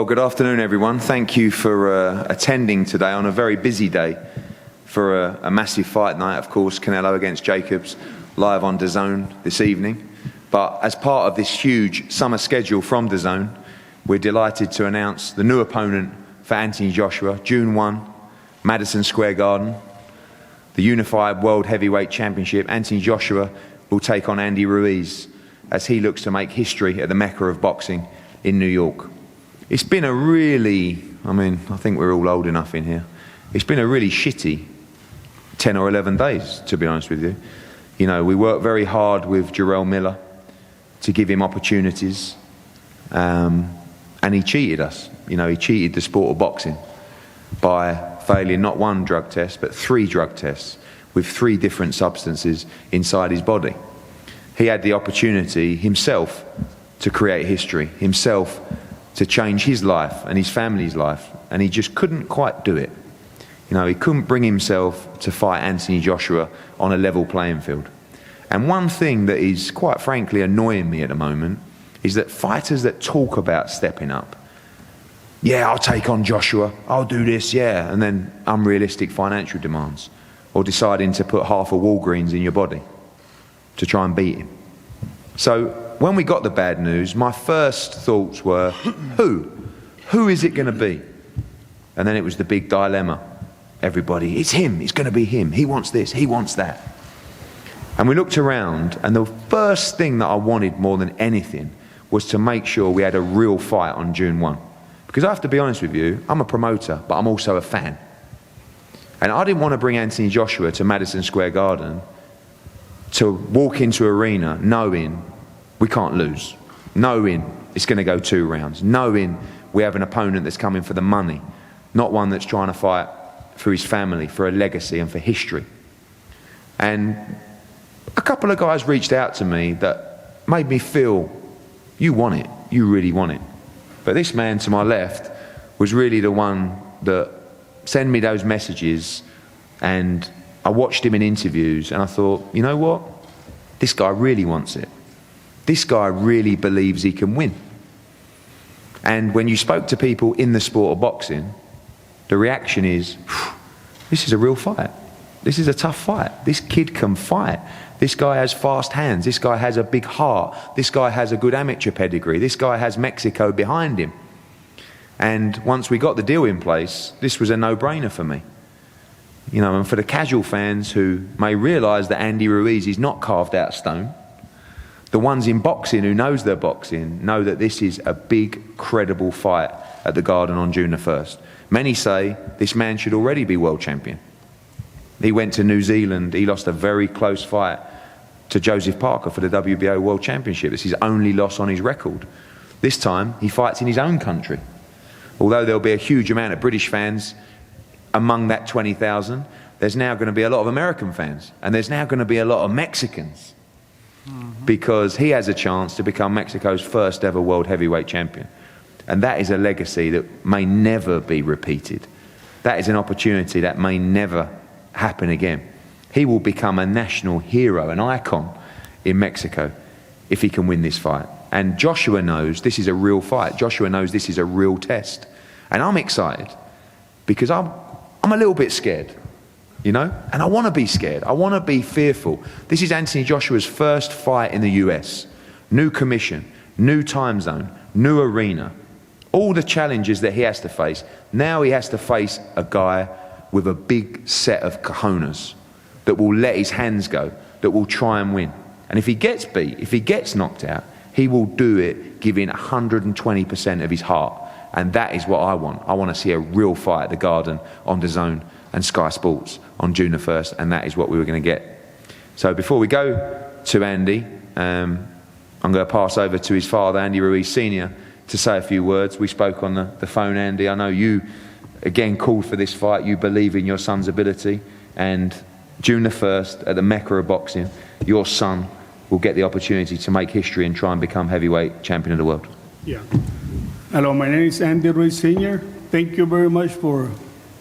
Well, good afternoon, everyone. Thank you for attending today on a very busy day for a massive fight night. Of course, Canelo against Jacobs, live on DAZN this evening. But as part of this huge summer schedule from DAZN, we're delighted to announce the new opponent for Anthony Joshua, June 1, Madison Square Garden, the Unified World Heavyweight Championship. Anthony Joshua will take on Andy Ruiz as he looks to make history at the Mecca of boxing in New York. It's been a really, I think we're all old enough in here. It's been a really shitty 10 or 11 days, to be honest with you. You know, we worked very hard with Jarell Miller to give him opportunities, and he cheated us. You know, he cheated the sport of boxing by failing not one drug test, but 3 drug tests with 3 different substances inside his body. He had the opportunity himself to create history, himself to change his life and his family's life, and he just couldn't quite do it. You know, he couldn't bring himself to fight Anthony Joshua on a level playing field. And one thing that is quite frankly annoying me at the moment is that fighters that talk about stepping up, yeah, I'll take on Joshua, I'll do this, yeah, and then unrealistic financial demands, or deciding to put half a Walgreens in your body to try and beat him. So when we got the bad news, my first thoughts were, who is it going to be? And then it was the big dilemma. Everybody, it's him, it's going to be him, he wants this, he wants that. And we looked around, and the first thing that I wanted more than anything was to make sure we had a real fight on June 1. Because I have to be honest with you, I'm a promoter, but I'm also a fan. And I didn't want to bring Anthony Joshua to Madison Square Garden to walk into an arena knowing we can't lose, knowing it's going to go 2 rounds, knowing we have an opponent that's coming for the money, not one that's trying to fight for his family, for a legacy and for history. And a couple of guys reached out to me that made me feel, you want it, you really want it. But this man to my left was really the one that sent me those messages, and I watched him in interviews and I thought, you know what? This guy really wants it. This guy really believes he can win. And when you spoke to people in the sport of boxing, the reaction is, this is a real fight. This is a tough fight. This kid can fight. This guy has fast hands. This guy has a big heart. This guy has a good amateur pedigree. This guy has Mexico behind him. And once we got the deal in place, this was a no-brainer for me. You know, and for the casual fans who may realise that Andy Ruiz is not carved out of stone, the ones in boxing who knows their boxing know that this is a big, credible fight at the Garden on June the 1st. Many say this man should already be world champion. He went to New Zealand, he lost a very close fight to Joseph Parker for the WBO World Championship. It's his only loss on his record. This time, he fights in his own country. Although there'll be a huge amount of British fans among that 20,000, there's now going to be a lot of American fans, and there's now going to be a lot of Mexicans, because he has a chance to become Mexico's first ever world heavyweight champion. And that is a legacy that may never be repeated. That is an opportunity that may never happen again. He will become a national hero, an icon in Mexico if he can win this fight. And Joshua knows this is a real fight. Joshua knows this is a real test. And I'm excited because I'm a little bit scared, you know? And I want to be scared. I want to be fearful. This is Anthony Joshua's first fight in the US. New commission, new time zone, new arena. All the challenges that he has to face. Now he has to face a guy with a big set of cojones that will let his hands go, that will try and win. And if he gets beat, if he gets knocked out, he will do it giving 120% of his heart. And that is what I want. I want to see a real fight at the Garden on DAZN and Sky Sports on June the 1st, and that is what we were going to get. So before we go to Andy, I'm going to pass over to his father, Andy Ruiz Sr., to say a few words. We spoke on the phone, Andy. I know you, again, called for this fight. You believe in your son's ability. And June the 1st, at the Mecca of boxing, your son will get the opportunity to make history and try and become heavyweight champion of the world. Yeah. Hello, my name is Andy Ruiz Sr. Thank you very much for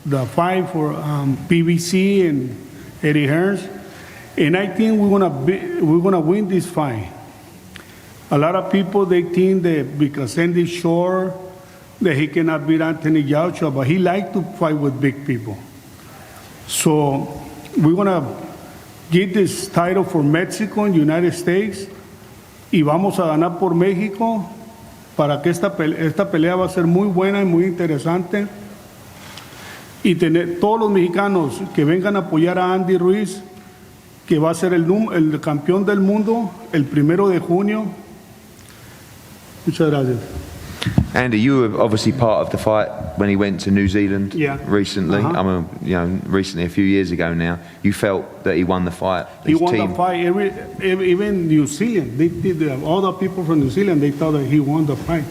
the fight for PBC and Eddie Hearns. And I think we're gonna win this fight. A lot of people, they think that because Andy's short that he cannot beat Anthony Joshua, but he liked to fight with big people. So we're going to get this title for Mexico and United States, y vamos a ganar por México para que esta pelea va a ser muy buena y muy interesante. Y tener todos los mexicanos que vengan a apoyar a Andy Ruiz, que va a ser el campeón del mundo el 1 de junio. Muchas gracias. Andy, you were obviously part of the fight when he went to New Zealand recently. Recently, a few years ago now. You felt that he won the fight. He won the fight. Even New Zealand, all the people from New Zealand, they thought that he won the fight.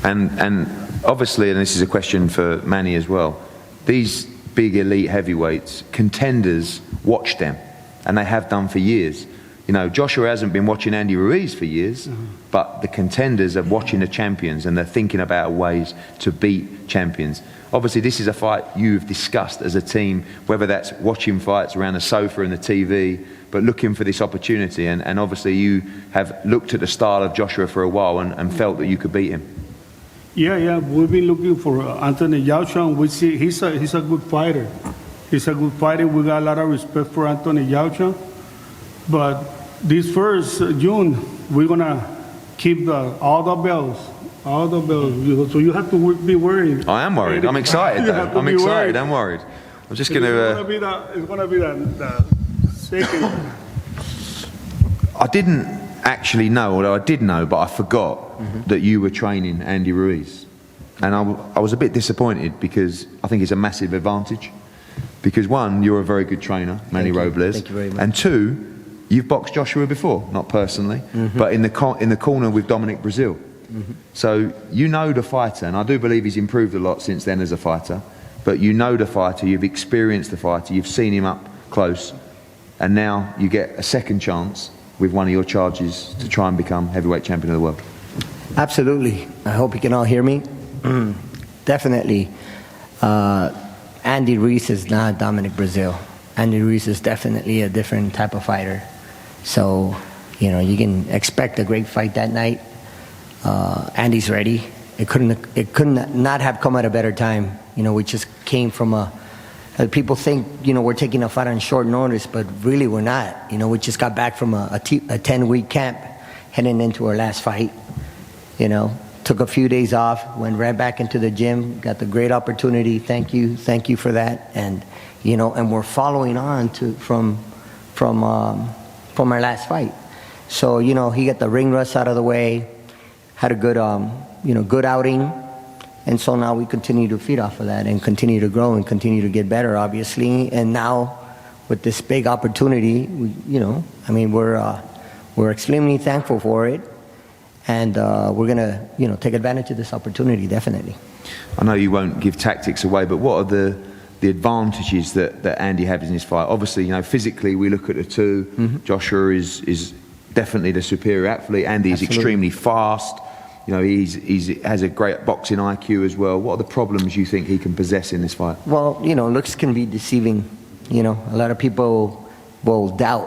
And obviously, and this is a question for Manny as well, these big elite heavyweights, contenders watch them, and they have done for years. You know, Joshua hasn't been watching Andy Ruiz for years, but the contenders are watching the champions and they're thinking about ways to beat champions. Obviously, this is a fight you've discussed as a team, whether that's watching fights around the sofa and the TV, but looking for this opportunity. And obviously, you have looked at the style of Joshua for a while and felt that you could beat him. Yeah, we've been looking for Anthony Joshua, and we see he's a good fighter. He's a good fighter. We got a lot of respect for Anthony Joshua. But this first June, we're gonna keep all the bells. So you have to be worried. I am worried. I'm excited though. I'm excited. I'm worried. I'm just gonna. It's gonna be the second. I didn't actually know, although I did know, but I forgot that you were training Andy Ruiz, and I was a bit disappointed because I think it's a massive advantage. Because one, you're a very good trainer, Manny Robles, Thank you very much. and two, you've boxed Joshua before, not personally, but in the corner with Dominic Brazil. So you know the fighter, and I do believe he's improved a lot since then as a fighter. But you know the fighter, you've experienced the fighter, you've seen him up close, and now you get a second chance with one of your charges to try and become heavyweight champion of the world. Absolutely. I hope you can all hear me. Definitely. Andy Ruiz is not Dominic Brazil. Andy Ruiz is definitely a different type of fighter. So, you know, you can expect a great fight that night. Andy's ready. It couldn't not have come at a better time. You know, we just came from people think, you know, we're taking a fight on short notice, but really we're not. You know, we just got back from a 10-week camp, heading into our last fight. You know, took a few days off, went right back into the gym, got the great opportunity. Thank you for that. And you know, and we're following on from our last fight. So you know, he got the ring rust out of the way, had a good good outing. And so now we continue to feed off of that and continue to grow and continue to get better, obviously. And now with this big opportunity, we're extremely thankful for it, and we're gonna take advantage of this opportunity, definitely. I know you won't give tactics away, but what are the advantages that Andy has in his fight? Obviously, you know, physically we look at the two. Joshua is definitely the superior athlete. Andy is extremely fast. You know, he has a great boxing IQ as well. What are the problems you think he can possess in this fight? Well, you know, looks can be deceiving. You know, a lot of people will doubt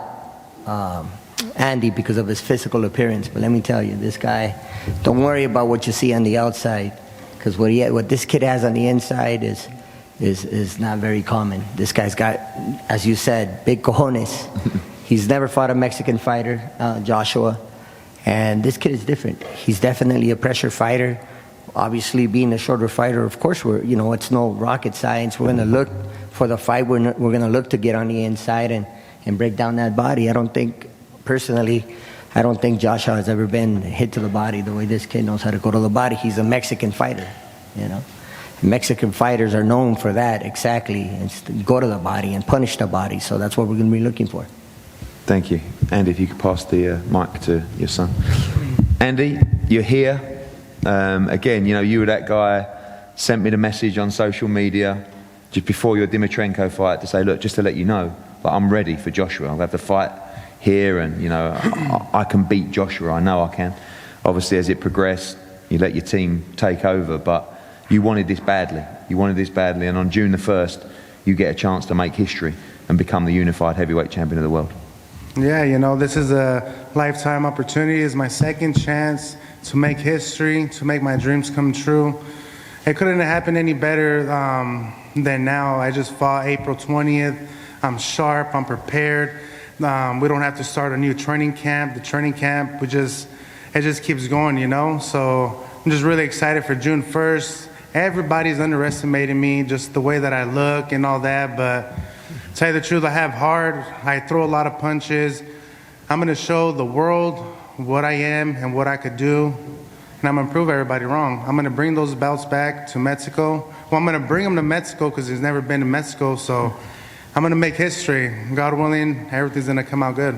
Andy because of his physical appearance. But let me tell you, this guy, don't worry about what you see on the outside, because what this kid has on the inside is not very common. This guy's got, as you said, big cojones. He's never fought a Mexican fighter, Joshua. And this kid is different. He's definitely a pressure fighter. Obviously, being a shorter fighter, of course, it's no rocket science. We're going to look for the fight. We're going to look to get on the inside and break down that body. I don't think Joshua has ever been hit to the body the way this kid knows how to go to the body. He's a Mexican fighter, you know. Mexican fighters are known for that, exactly. It's to go to the body and punish the body. So that's what we're going to be looking for. Thank you. Andy, if you could pass the mic to your son. Andy, you're here. Again, you know, you were that guy, sent me the message on social media just before your Dimitrenko fight to say, look, just to let you know, but I'm ready for Joshua. I'll have the fight here and, you know, I can beat Joshua. I know I can. Obviously, as it progressed, you let your team take over, but you wanted this badly. You wanted this badly, and on June the 1st, you get a chance to make history and become the unified heavyweight champion of the world. Yeah, you know, this is a lifetime opportunity. It's my second chance to make history, to make my dreams come true. it couldn't have happened any better than now. I just fought April 20th. I'm sharp. I'm prepared. We don't have to start a new training camp. The training camp, it just keeps going, you know? So I'm just really excited for June 1st. Everybody's underestimating me, just the way that I look and all that. But to tell you the truth, I have heart. I throw a lot of punches. I'm going to show the world what I am and what I could do. And I'm going to prove everybody wrong. I'm going to bring those belts back to Mexico. Well, I'm going to bring them to Mexico because he's never been to Mexico. So I'm going to make history. God willing, everything's going to come out good.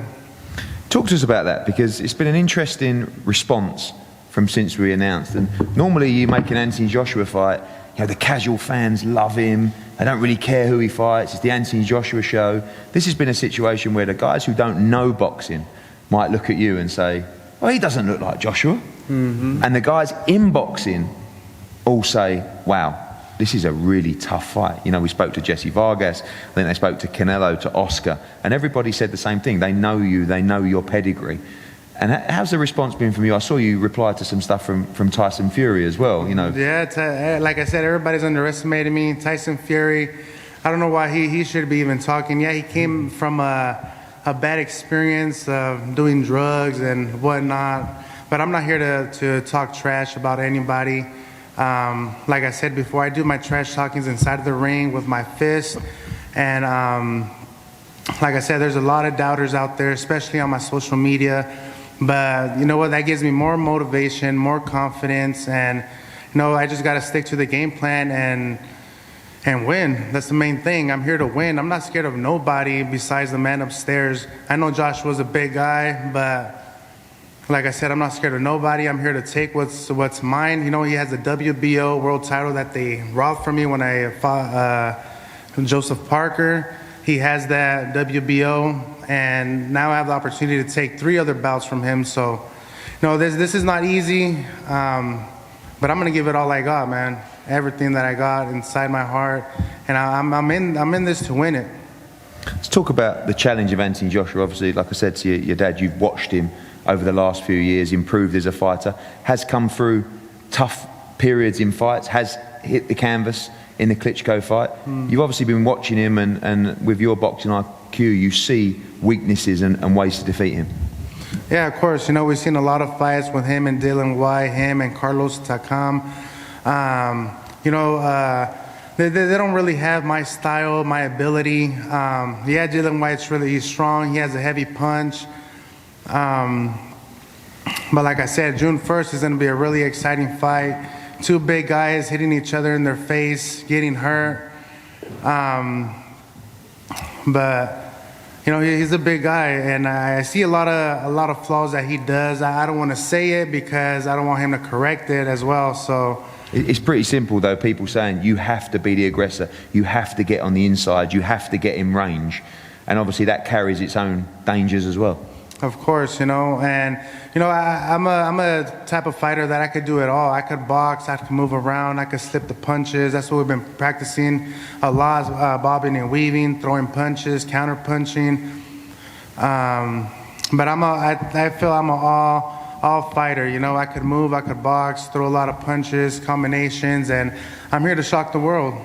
Talk to us about that, because it's been an interesting response from since we announced. And normally you make an Anthony Joshua fight, you know, the casual fans love him. They don't really care who he fights. It's the Anthony Joshua show. This has been a situation where the guys who don't know boxing might look at you and say, well, he doesn't look like Joshua. Mm-hmm. And the guys in boxing all say, wow, this is a really tough fight. You know, we spoke to Jesse Vargas, then they spoke to Canelo, to Oscar, and everybody said the same thing. They know you, they know your pedigree. And how's the response been from you? I saw you reply to some stuff from Tyson Fury as well, you know. Yeah, like I said, everybody's underestimating me. Tyson Fury, I don't know why he should be even talking. Yeah, he came from a bad experience of doing drugs and whatnot, but I'm not here to talk trash about anybody. Like I said before, I do my trash talkings inside of the ring with my fist. And like I said, there's a lot of doubters out there, especially on my social media. But you know what? That gives me more motivation, more confidence. And, you know, I just got to stick to the game plan and win. That's the main thing. I'm here to win. I'm not scared of nobody besides the man upstairs. I know Josh was a big guy, but like I said, I'm not scared of nobody. I'm here to take what's mine. You know, he has a WBO world title that they robbed from me when I fought Joseph Parker. He has that WBO, and now I have the opportunity to take 3 other bouts from him. So, you know, this is not easy, but I'm going to give it all I got, man. Everything that I got inside my heart, and I'm in this to win it. Let's talk about the challenge of Anthony Joshua. Obviously, like I said to your dad, you've watched him over the last few years, improved as a fighter, has come through tough periods in fights, has hit the canvas in the Klitschko fight. You've obviously been watching him, and with your boxing IQ, you see weaknesses and ways to defeat him. Yeah, of course. You know, we've seen a lot of fights with him and Dylan White, him and Carlos Takam. You know, they don't really have my style, my ability. Yeah, Dylan White's he's strong. He has a heavy punch. But like I said, June 1st is going to be a really exciting fight. 2 big guys hitting each other in their face, getting hurt. But you know, he's a big guy, and I see a lot of flaws that he does. I don't want to say it because I don't want him to correct it as well. So it's pretty simple, though. People saying you have to be the aggressor, you have to get on the inside, you have to get in range, and obviously that carries its own dangers as well. Of course, you know, and you know, I'm a type of fighter that I could do it all. I could box, I could move around, I could slip the punches. That's what we've been practicing a lot, bobbing and weaving, throwing punches, counter punching. But I feel I'm an all fighter. You know, I could move, I could box, throw a lot of punches, combinations, and I'm here to shock the world.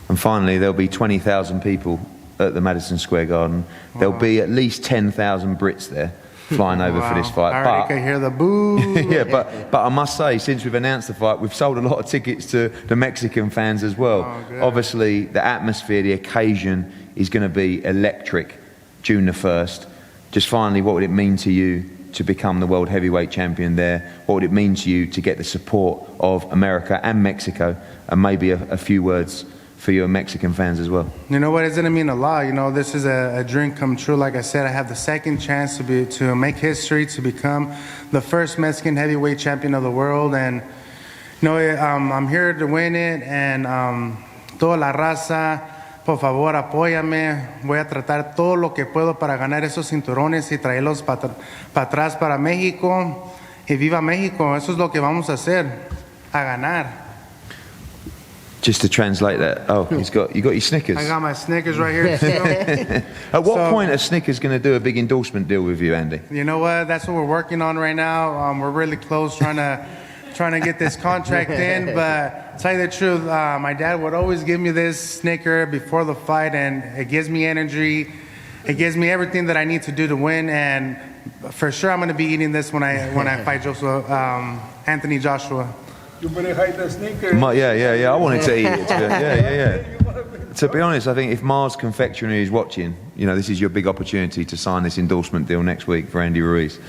And finally, there'll be 20,000 people at the Madison Square Garden. There'll be at least 10,000 Brits there flying over for this fight. I already can hear the boo. Yeah, but I must say, since we've announced the fight, we've sold a lot of tickets to the Mexican fans as well. Obviously, the atmosphere, the occasion is going to be electric. June the 1st. Just finally, what would it mean to you to become the world heavyweight champion there? What would it mean to you to get the support of America and Mexico? And maybe a few words for your Mexican fans as well. You know what? It's going to mean a lot. You know, this is a dream come true. Like I said, I have the second chance to make history, to become the first Mexican heavyweight champion of the world. And, you know, I'm here to win it. And toda la raza, por favor, apóyame. Voy a tratar todo lo que puedo para ganar esos cinturones y traerlos para atrás para México. Y viva México. Eso es lo que vamos a hacer, a ganar. Just to translate that, you got your Snickers. I got my Snickers right here. At what point are Snickers going to do a big endorsement deal with you, Andy? You know what? That's what we're working on right now. We're really close, trying trying to get this contract in. But to tell you the truth, my dad would always give me this Snicker before the fight, and it gives me energy. It gives me everything that I need to do to win, and for sure I'm going to be eating this when I fight Anthony Joshua. You better hide the Snickers. Yeah. I wanted to eat it. Yeah. To be honest, I think if Mars Confectionery is watching, this is your big opportunity to sign this endorsement deal next week for Andy Ruiz.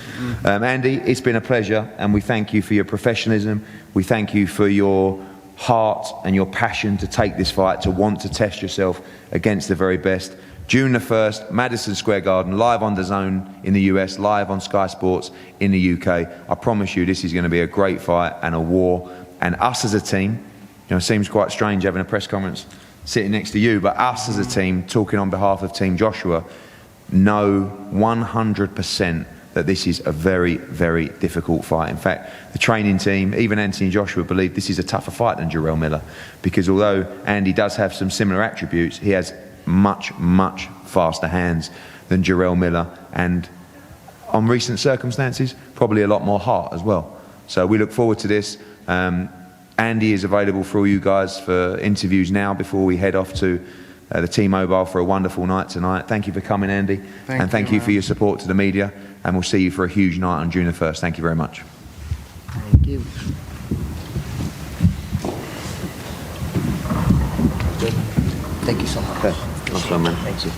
Andy, it's been a pleasure, and we thank you for your professionalism. We thank you for your heart and your passion to take this fight, to want to test yourself against the very best. June the 1st, Madison Square Garden, live on DAZN in the US, live on Sky Sports in the UK. I promise you this is going to be a great fight and a war. And us as a team, it seems quite strange having a press conference sitting next to you, but us as a team, talking on behalf of Team Joshua, know 100% that this is a very, very difficult fight. In fact, the training team, even Anthony Joshua, believe this is a tougher fight than Jarell Miller, because although Andy does have some similar attributes, he has much, much faster hands than Jarell Miller, and on recent circumstances, probably a lot more heart as well. So we look forward to this. Andy is available for all you guys for interviews now before we head off to the T-Mobile for a wonderful night tonight. Thank you for coming, Andy. Thank you for your support to the media, and we'll see you for a huge night on June the 1st. Thank you very much. Thank you. Thank you so much. Okay. Awesome, man. Thank you.